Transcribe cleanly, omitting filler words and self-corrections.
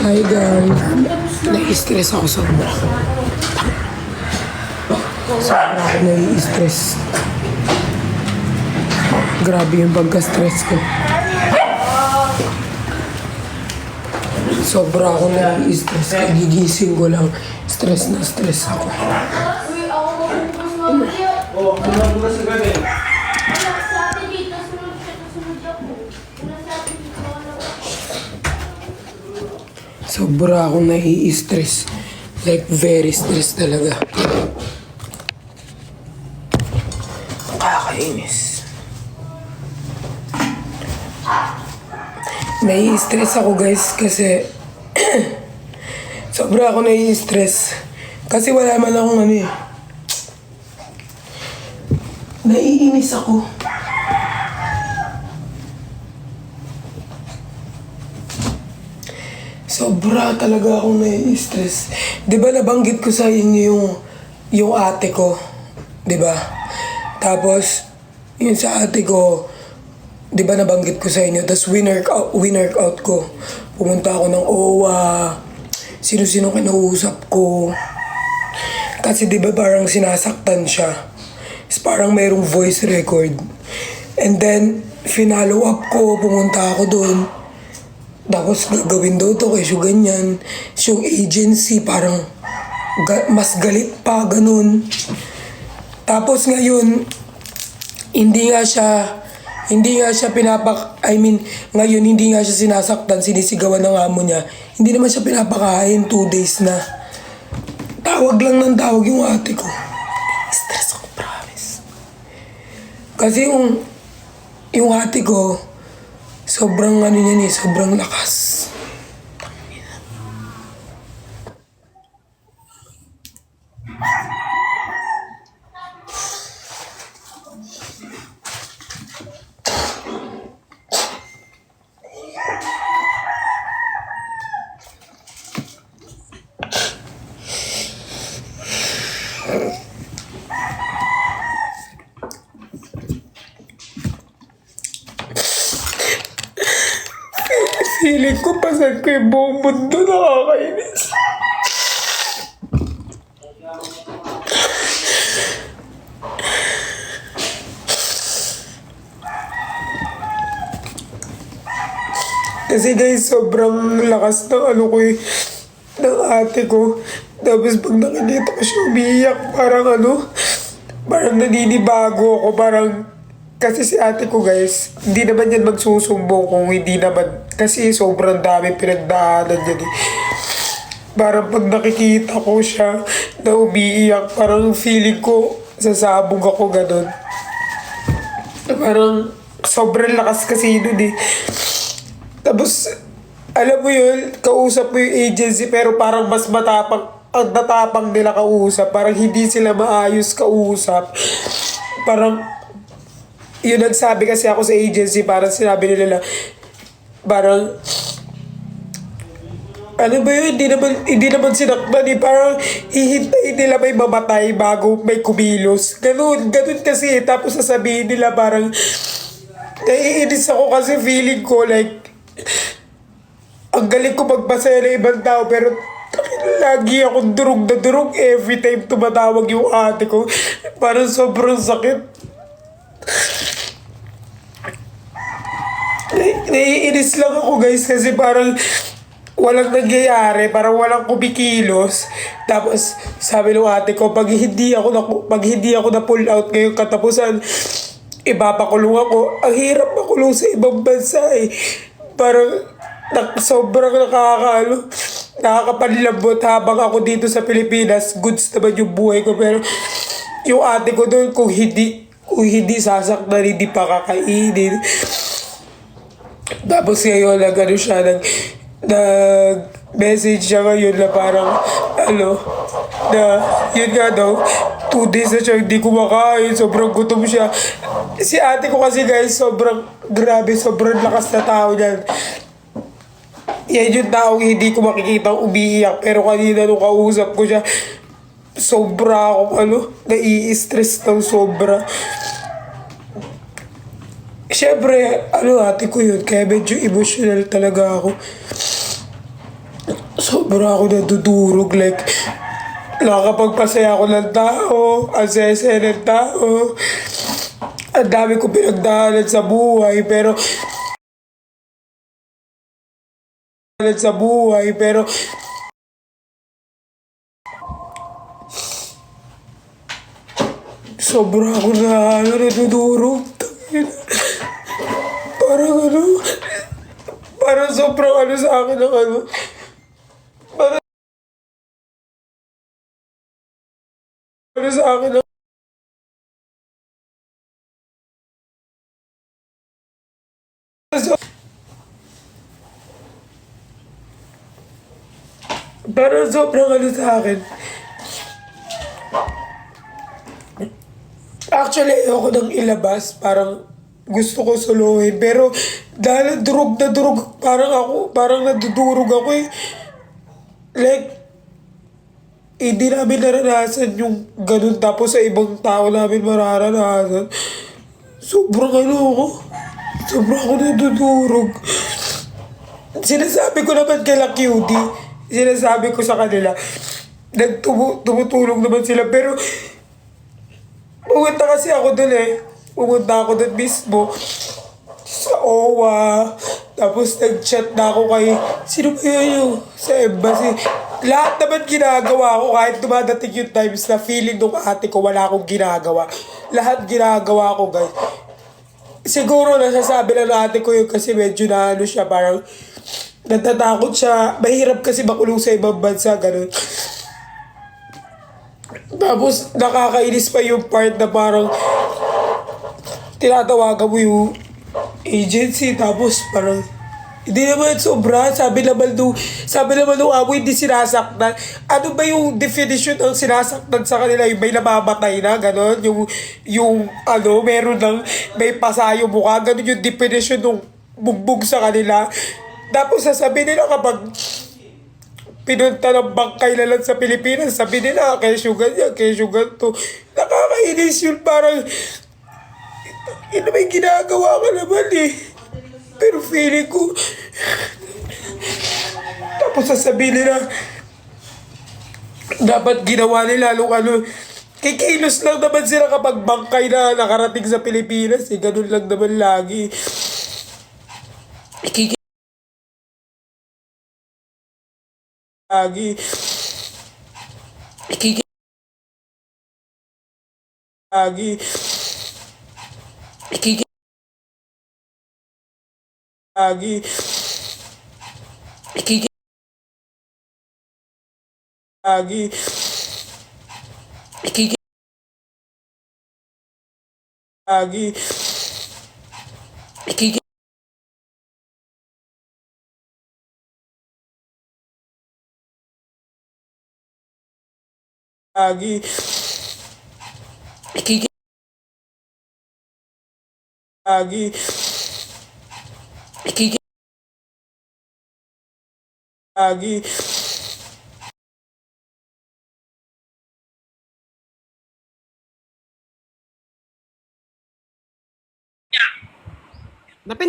Hi guys. Nai-stress ako sobra. Sobra ako nai-stress. Grabe yung pagka-stress ko. Sobra ako nai-stress. Kagigising ko lang. Stress na stress ako. Sobra akong nai-stress. Like, very stress talaga. Nakakainis. Nai-stress ako guys kasi sobra ako nai-stress. Kasi wala man akong ano eh. Naiinis ako. Sobra talaga akong nai-stress. Di ba nabanggit ko sa inyo yung ate ko? Di ba? Tapos, yung sa ate ko, di ba nabanggit ko sa inyo? Tapos winworkout ko. Pumunta ako ng OWA. Sino-sino kinausap ko. Kasi di ba parang sinasaktan siya. Tapos parang mayroong voice record. And then, finalo up ko. Pumunta ako doon. Tapos gagawin daw to kasi ganyan. Yung agency parang mas galit pa, ganun. Tapos ngayon, hindi nga siya ngayon hindi nga siya sinasaktan, sinisigawan ng amo niya. Hindi naman siya pinapakain, 2 days na. Tawag lang ng tawag yung ate ko. Stress ako, promise. Kasi yung ate ko, sobrang ano niya ni, sobrang lakas. Feeling ko pasad ko yung buong mundo, nakakainis. Kasi guys, sobrang lakas ng ano ko eh, ng ate ko. Tapos pag nakikita ko siya umiiyak, parang naninibago ako, kasi si ate ko guys, hindi naman yan magsusumbong kung hindi naman. Kasi sobrang dami pinagdaanan yan eh. Parang pag nakikita ko siya na umiiyak, parang feeling ko sasabog ako ganun. Parang sobrang lakas kasi nun eh. Tapos, alam mo yun, kausap mo yung agency pero parang mas matapang, ang natapang nila kausap. Parang hindi sila maayos kausap. Parang, yun nagsabi kasi ako sa agency, parang sinabi nila parang, ano ba yun, hindi naman sinaktan eh, parang hihintayin nila may mamatay bago may kumilos. Ganun kasi tapos sasabihin nila parang, naiinis ako kasi feeling ko like, ang galing ko magpasaya ng ibang tao pero lagi akong durog na durog every time tumatawag yung ate ko. Parang sobrang sakit. Naiinis lang ako guys kasi parang walang nangyayari, parang walang kumikilos. Tapos sabi ng ate ko, pag hindi ako na pull out ngayong katapusan, ipapakulong ako. Ang hirap makulong sa ibang bansa eh. Parang sobrang nakakapanlambot habang ako dito sa Pilipinas. Goods naman yung buhay ko pero yung ate ko doon kung hindi sasaktan, hindi pa kakainin. Tapos ngayon nag-message siya ngayon na parang na yun nga daw 2 days na siya hindi kumakain, sobrang gutom siya. Si ate ko kasi guys, sobrang grabe, sobrang lakas na tao niyan. Yan yung taong hindi ko makikita umiiyak pero kanina nung kausap ko siya, sobra akong nai-stress ng sobra. Siyempre, ate ko yun, kaya medyo emotional talaga ako. Sobra ako nadudurog. Like, nakakapagpasaya ako ng tao. Ang saya ng tao. Ang dami ko pinagdaanan sa buhay. Pero sobra ako nadudurog. Tangina. Parang ano, parang sobrang ano sa akin ng ano. Parang ano sa akin ng parang sobrang ano sa akin. Actually, ayoko nang ilabas. Parang gusto ko suluhin. Pero dahil na durog, parang nadudurog ako eh. Like, hindi namin naranasan yung ganun tapos sa ibang tao namin mararanasan. Sobrang ano ako. Sobrang ako nadudurog. Sinasabi ko naman kay Cutie. Sinasabi ko sa kanila. Tumutulong naman sila. Pero pumunta kasi ako dun eh. Pumunta ako dun mismo sa OWA. Tapos nag-chat na ako kay, sino ba yun yung sa embassy? Lahat naman ginagawa ko kahit dumadating yung times na feeling nung ate ko wala akong ginagawa. Lahat ginagawa ko, guys. Siguro nasasabi lang na ate ko yun kasi medyo na ano siya, parang natatakot siya. Mahirap kasi makulong sa ibang bansa, ganun. Tapos nakakainis pa yung part na parang tinatawagan mo yung agency tapos parang hindi naman sobra. Sabi naman nung amo hindi sinasaktan. Ano ba yung definition ng sinasaktan sa kanila? Yung may namamatay na, gano'n? Yung ano, meron ng may pasayo mukha. Gano'n yung definition ng bugbog sa kanila. Tapos sasabihin nila kapag pinunta ng bangkay na lang sa Pilipinas, sabi nila, kesyo ganyan, kesyo ganito. Nakakainis yun, parang, ina may ginagawa ka naman eh. Pero feeling ko, tapos sasabihin nila, dapat ginawa nila, ano, kikilos lang naman sila kapag bangkay na nakarating sa Pilipinas eh. Ganun lang naman lagi. Lagi. Lagi. Lagi. Lagi. Lagi. Lagi. Lagi. Lagi. Napin